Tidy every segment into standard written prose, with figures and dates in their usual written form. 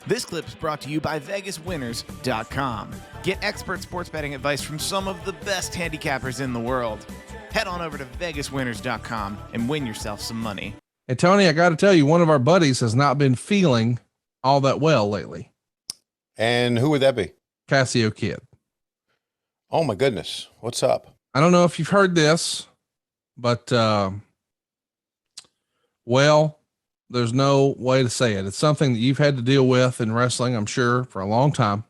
This clip is brought to you by VegasWinners.com. Get expert sports betting advice from some of the best handicappers in the world. Head on over to VegasWinners.com and win yourself some money. Hey, Tony, I got to tell you, one of our buddies has not been feeling all that well lately. And who would that be? Casio Kid. Oh, my goodness. What's up? I don't know if you've heard this, but, well, there's no way to say it. It's something that you've had to deal with in wrestling, I'm sure, for a long time.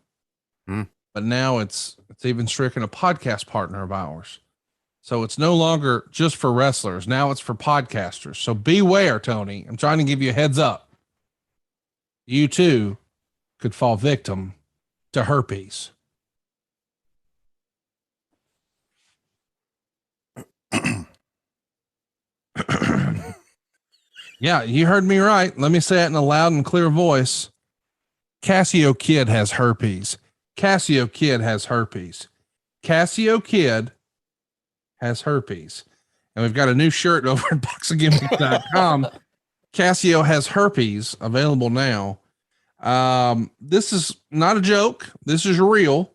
But now it's even stricken a podcast partner of ours. So it's no longer just for wrestlers. Now it's for podcasters. So beware, Tony. I'm trying to give you a heads up. You too could fall victim to herpes. Yeah, you heard me right. Let me say it in a loud and clear voice. Casio Kid has herpes. Casio Kid has herpes. Casio Kid has herpes. And we've got a new shirt over at boxofgimmick.com. Casio has herpes available now. This is not a joke. This is real.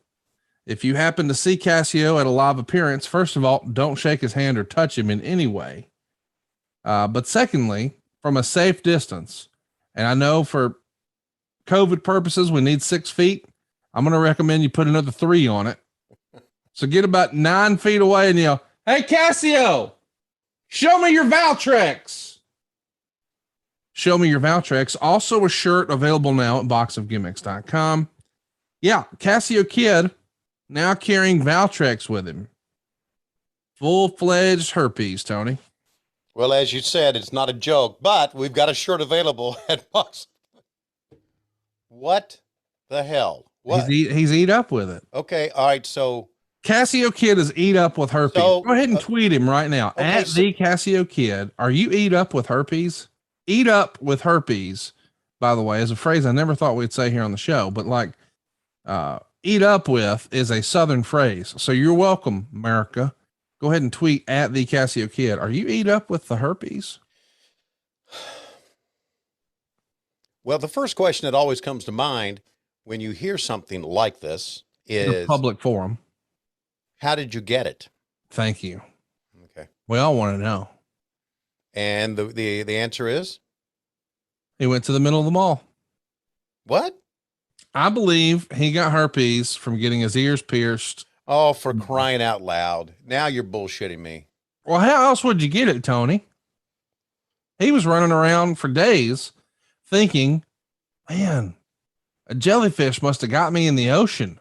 If you happen to see Casio at a live appearance, first of all, don't shake his hand or touch him in any way. But secondly, from a safe distance, and I know for COVID purposes, we need 6 feet. I'm going to recommend you put another 3 on it. So get about 9 feet away and yell, "Hey, Casio, show me your Valtrex." Show me your Valtrex. Also a shirt available now at boxofgimmicks.com. Yeah, Casio Kid now carrying Valtrex with him. Full-fledged herpes, Tony. Well, as you said, it's not a joke, but we've got a shirt available at Box. What the hell? What? He's eat up with it. Okay. All right. So Casio Kid is eat up with herpes. So, go ahead and tweet him right now at the Casio Kid. Are you eat up with herpes? Eat up with herpes, by the way, is a phrase I never thought we'd say here on the show, but like, eat up with is a Southern phrase. So you're welcome, America. Go ahead and tweet at the Casio Kid. Are you eat up with the herpes? Well, the first question that always comes to mind when you hear something like this is public forum. How did you get it? Thank you. Okay. We all want to know. And the answer is? He went to the middle of the mall. What? I believe he got herpes from getting his ears pierced. Oh, for crying out loud. Now you're bullshitting me. Well, how else would you get it, Tony? He was running around for days thinking, man, a jellyfish must have got me in the ocean.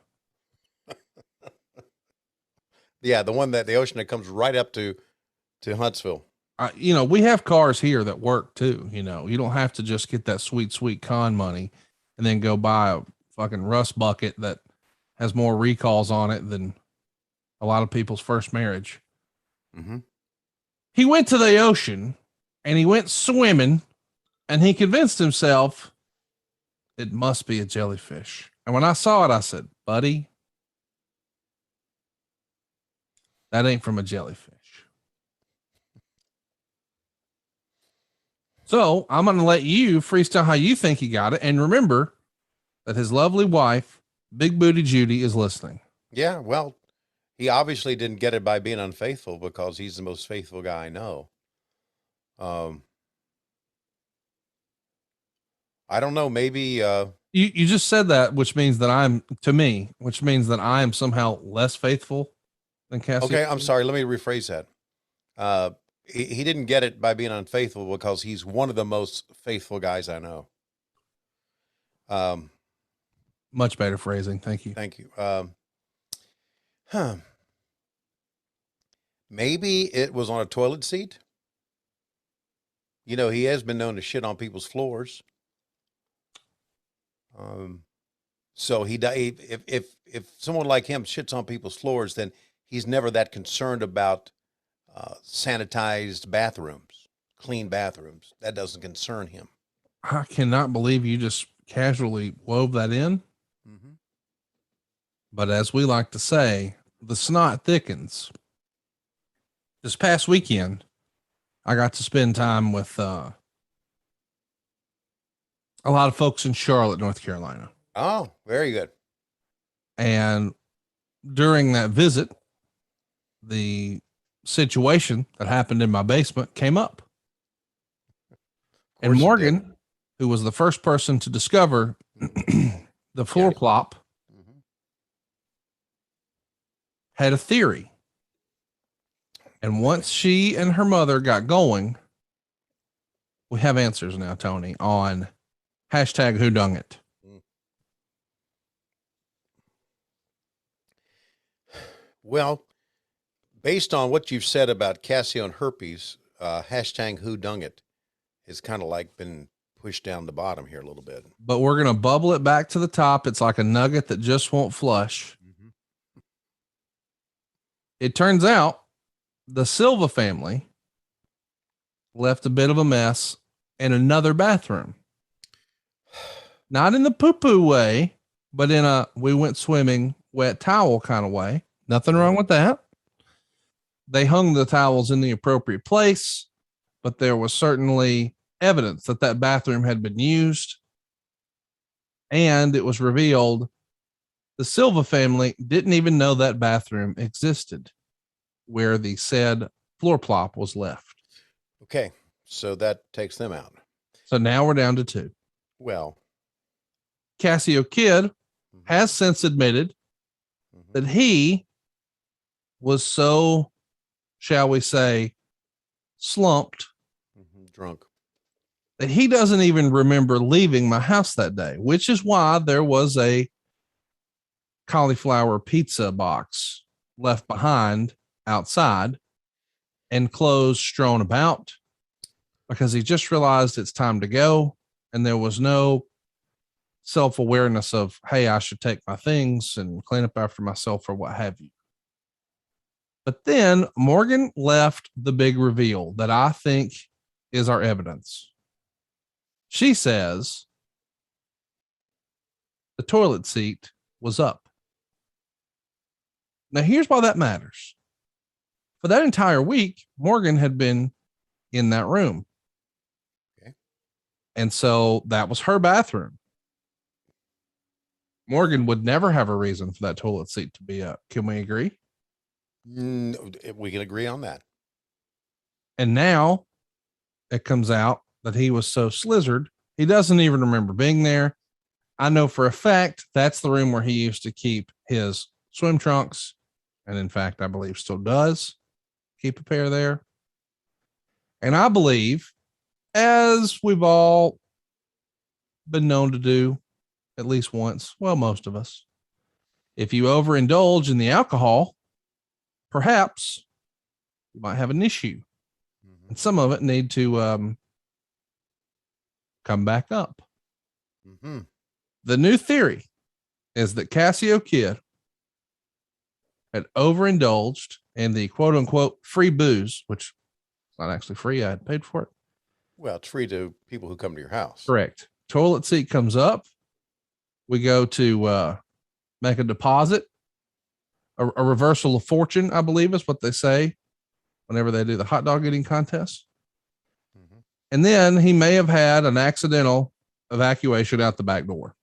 Yeah, the one that the ocean that comes right up to Huntsville. You know, we have cars here that work too. You know, you don't have to just get that sweet, sweet con money and then go buy a fucking rust bucket that has more recalls on it than a lot of people's first marriage. Mm-hmm. He went to the ocean and he went swimming and he convinced himself it must be a jellyfish. And when I saw it, I said, buddy, that ain't from a jellyfish. So I'm going to let you freestyle how you think he got it. And remember that his lovely wife, Big Booty Judy, is listening. Yeah, well, he obviously didn't get it by being unfaithful because he's the most faithful guy I know. I don't know. Maybe you just said that, which means that which means that I am somehow less faithful than Cassie. Okay, I'm sorry. Let me rephrase that. He didn't get it by being unfaithful because he's one of the most faithful guys I know. Much better phrasing. Thank you. Thank you. Maybe it was on a toilet seat. You know, he has been known to shit on people's floors. So if someone like him shits on people's floors, then he's never that concerned about sanitized bathrooms, clean bathrooms. That doesn't concern him. I cannot believe you just casually wove that in. Mm-hmm. But as we like to say, the snot thickens. This past weekend, I got to spend time with A lot of folks in Charlotte, North Carolina. Oh, very good. And during that visit, the situation that happened in my basement came up. And Morgan, who was the first person to discover the floor plop, had a theory. And once she and her mother got going, we have answers now, Tony, on hashtag whoDUNGit. Well, based on what you've said about Casio and herpes, hashtag whoDUNGit has kind of like been pushed down the bottom here a little bit. But we're going to bubble it back to the top. It's like a nugget that just won't flush. It turns out the Silva family left a bit of a mess in another bathroom. Not in the poo-poo way, but in a we went swimming wet towel kind of way. Nothing wrong with that. They hung the towels in the appropriate place, but there was certainly evidence that that bathroom had been used. And it was revealed the Silva family didn't even know that bathroom existed where the said floor plop was left. Okay. So that takes them out. So now we're down to two. Well, Casio Kid has since admitted that he was so, shall we say, slumped, drunk, that he doesn't even remember leaving my house that day, which is why there was a cauliflower pizza box left behind outside and clothes strewn about, because he just realized it's time to go. And there was no self-awareness of, hey, I should take my things and clean up after myself or what have you. But then Morgan left the big reveal that I think is our evidence. She says the toilet seat was up. Now, here's why that matters. For that entire week, Morgan had been in that room. Okay. And so that was her bathroom. Morgan would never have a reason for that toilet seat to be up. Can we agree? We can agree on that. And now it comes out that he was so slizzard, he doesn't even remember being there. I know for a fact that's the room where he used to keep his swim trunks. And in fact, I believe still does keep a pair there. And I believe, as we've all been known to do at least once, well, most of us, if you overindulge in the alcohol, perhaps you might have an issue. And some of it need to come back up. The new theory is that Casio Kid had overindulged in the quote unquote free booze, which is not actually free. I had paid for it. Well, it's free to people who come to your house. Correct. Toilet seat comes up. We go to make a deposit, a reversal of fortune, I believe is what they say whenever they do the hot dog eating contest. And then he may have had an accidental evacuation out the back door.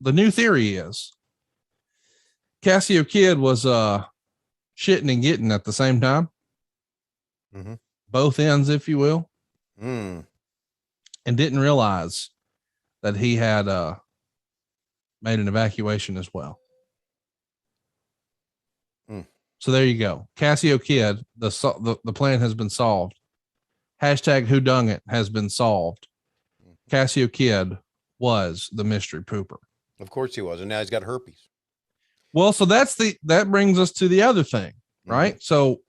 The new theory is Casio Kid was shitting and getting at the same time. Both ends, if you will. And didn't realize that he had made an evacuation as well. So there you go. Casio Kid, the plan has been solved. Hashtag whoDUNGit has been solved. Casio Kid was the mystery pooper. Of course he was. And now he's got herpes. Well, so that brings us to the other thing, right? So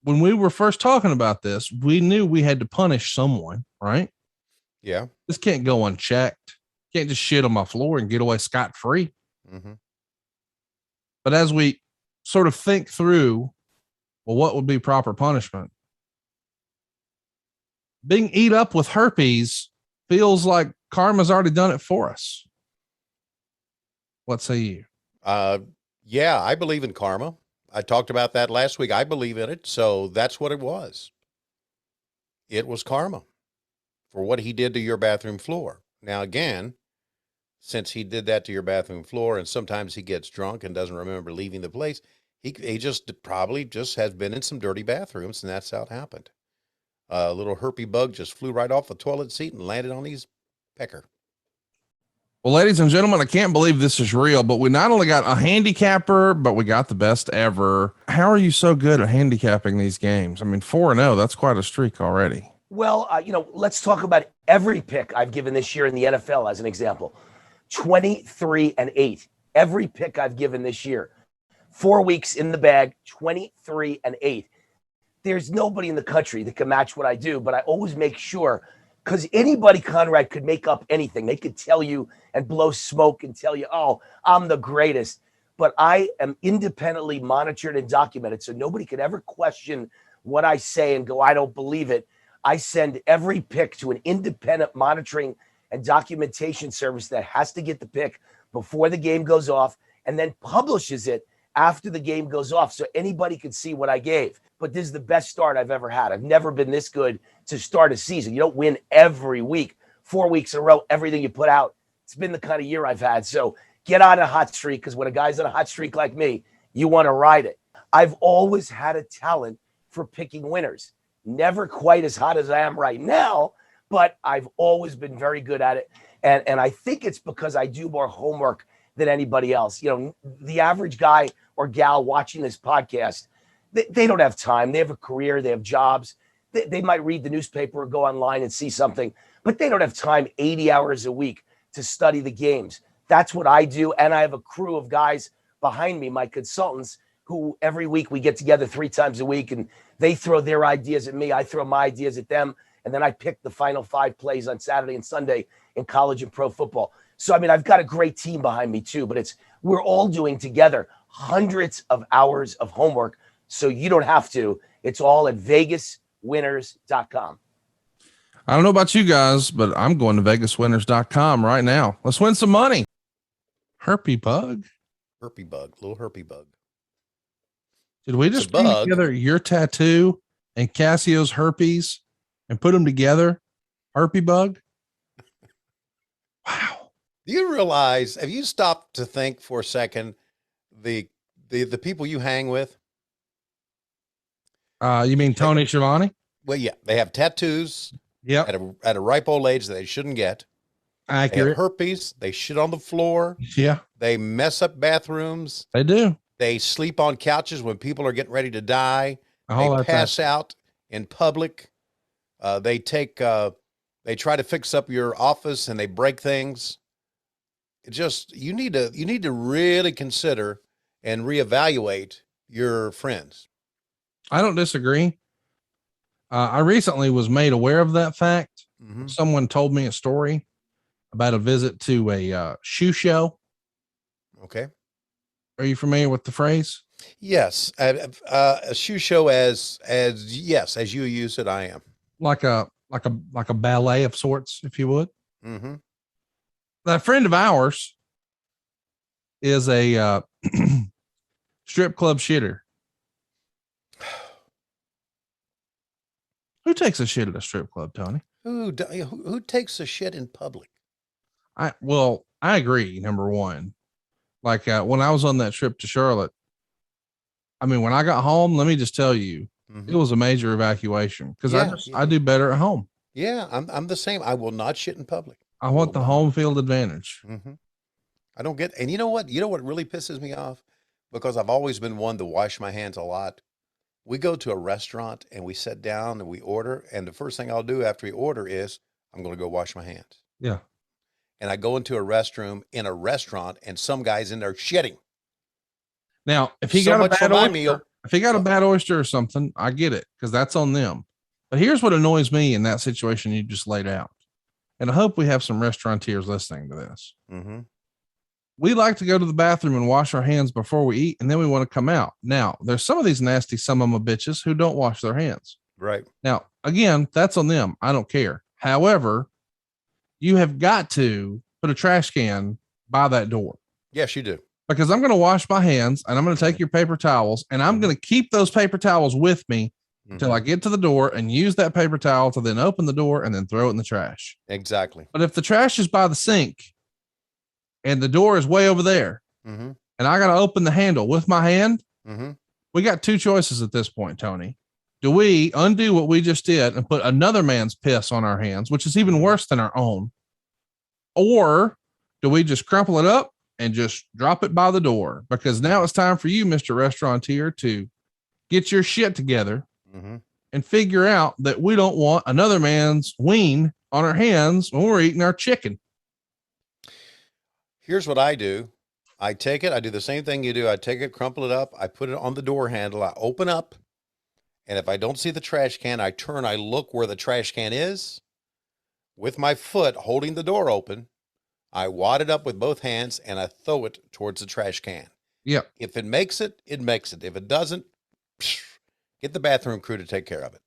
when we were first talking about this, we knew we had to punish someone, right? Yeah. This can't go unchecked. Can't just shit on my floor and get away scot-free. But as we sort of think through, well, what would be proper punishment? Being eat up with herpes feels like karma's already done it for us. What say you? Yeah, I believe in karma. I talked about that last week. I believe in it. So that's what it was. It was karma. for what he did to your bathroom floor. Now, again, since he did that to your bathroom floor, and sometimes he gets drunk and doesn't remember leaving the place, he just probably just has been in some dirty bathrooms, and that's how it happened. A little herpy bug just flew right off the toilet seat and landed on his pecker. Well, ladies and gentlemen, I can't believe this is real, but we not only got a handicapper, but we got the best ever. How are you so good at handicapping these games? I mean, 4-0, that's quite a streak already. Well, let's talk about every pick I've given this year in the NFL as an example. 23-8. Every pick I've given this year. 4 weeks in the bag, 23-8. There's nobody in the country that can match what I do, but I always make sure, because anybody, Conrad, could make up anything. They could tell you and blow smoke and tell you, oh, I'm the greatest. But I am independently monitored and documented, so nobody could ever question what I say and go, I don't believe it. I send every pick to an independent monitoring and documentation service that has to get the pick before the game goes off and then publishes it after the game goes off so anybody can see what I gave. But this is the best start I've ever had. I've never been this good to start a season. You don't win every week, 4 weeks in a row, everything you put out. It's been the kind of year I've had. So get on a hot streak, because when a guy's on a hot streak like me, you want to ride it. I've always had a talent for picking winners. Never quite as hot as I am right now, but I've always been very good at it. And I think it's because I do more homework than anybody else. The average guy or gal watching this podcast, they don't have time. They have a career. They have jobs. They might read the newspaper or go online and see something, but they don't have time 80 hours a week to study the games. That's what I do. And I have a crew of guys behind me, my consultants, who every week we get together 3 times a week and they throw their ideas at me. I throw my ideas at them. And then I pick the final 5 plays on Saturday and Sunday in college and pro football. So, I've got a great team behind me too, but we're all doing together hundreds of hours of homework. So you don't have to. It's all at vegaswinners.com. I don't know about you guys, but I'm going to vegaswinners.com right now. Let's win some money. Herpy bug. Herpy bug, little herpy bug. Did we just bring together your tattoo and Cassio's herpes and put them together? Herpy bug. Wow. Do you realize, have you stopped to think for a second, the people you hang with? You mean Tony Schiavone? Well, yeah, they have tattoos. Yeah. At a ripe old age that they shouldn't get. Accurate. They have herpes. They shit on the floor. Yeah. They mess up bathrooms. They do. They sleep on couches when people are getting ready to die. They pass out in public. They try to fix up your office and they break things. You need to really consider and reevaluate your friends. I don't disagree. I recently was made aware of that fact. Mm-hmm. Someone told me a story about a visit to a shoe show. Okay. Are you familiar with the phrase? Yes. A shoe show as you use it, I am. Like a ballet of sorts, if you would. Mm-hmm. A friend of ours is a strip club shitter. Who takes a shit at a strip club, Tony? Who takes a shit in public? I agree. Number one, like when I was on that trip to Charlotte, when I got home, let me just tell you, mm-hmm. It was a major evacuation because I do better at home. Yeah, I'm the same. I will not shit in public. I want the home field advantage. Mm-hmm. I don't get, and you know what really pisses me off? Because I've always been one to wash my hands a lot. We go to a restaurant and we sit down and we order. And the first thing I'll do after we order is I'm going to go wash my hands. Yeah. And I go into a restroom in a restaurant and some guy's in there shitting. Now, if he got a bad oyster or something, I get it because that's on them. But here's what annoys me in that situation you just laid out. And I hope we have some restaurateurs listening to this. Mm-hmm. We like to go to the bathroom and wash our hands before we eat, and then we want to come out. Now, there's some of these nasty some of them bitches who don't wash their hands. Right. Now, again, that's on them. I don't care. However, you have got to put a trash can by that door. Yes, you do. Because I'm going to wash my hands and I'm going to take your paper towels and I'm going to keep those paper towels with me until I get to the door and use that paper towel to then open the door and then throw it in the trash. Exactly. But if the trash is by the sink and the door is way over there Mm-hmm. and I got to open the handle with my hand, Mm-hmm. we got two choices at this point, Tony. Do we undo what we just did and put another man's piss on our hands, which is even worse than our own? Or do we just crumple it up and just drop it by the door? Because now it's time for you, Mr. Restaurateur, to get your shit together and figure out that we don't want another man's ween on our hands when we're eating our chicken. Here's what I do. I take it. I do the same thing you do. I take it, crumple it up. I put it on the door handle. I open up. And if I don't see the trash can, I turn, I look where the trash can is with my foot holding the door open. I wad it up with both hands and I throw it towards the trash can. Yep. If it makes it, it makes it. If it doesn't, get the bathroom crew to take care of it.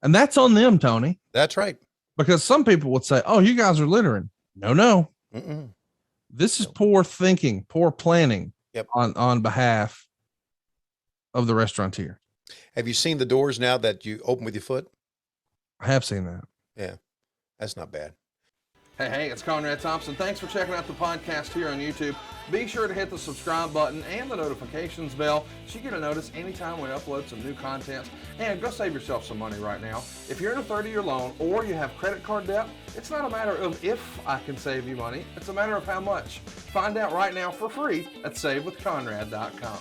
And that's on them, Tony. That's right. Because some people would say, oh, you guys are littering. No. Mm-mm. This is poor thinking, poor planning Yep. on behalf of the restaurateur. Have you seen the doors now that you open with your foot? I have seen that. Yeah, that's not bad. Hey, it's Conrad Thompson. Thanks for checking out the podcast here on YouTube. Be sure to hit the subscribe button and the notifications bell so you get a notice anytime we upload some new content. And go save yourself some money right now. If you're in a 30-year loan or you have credit card debt, it's not a matter of if I can save you money. It's a matter of how much. Find out right now for free at savewithconrad.com.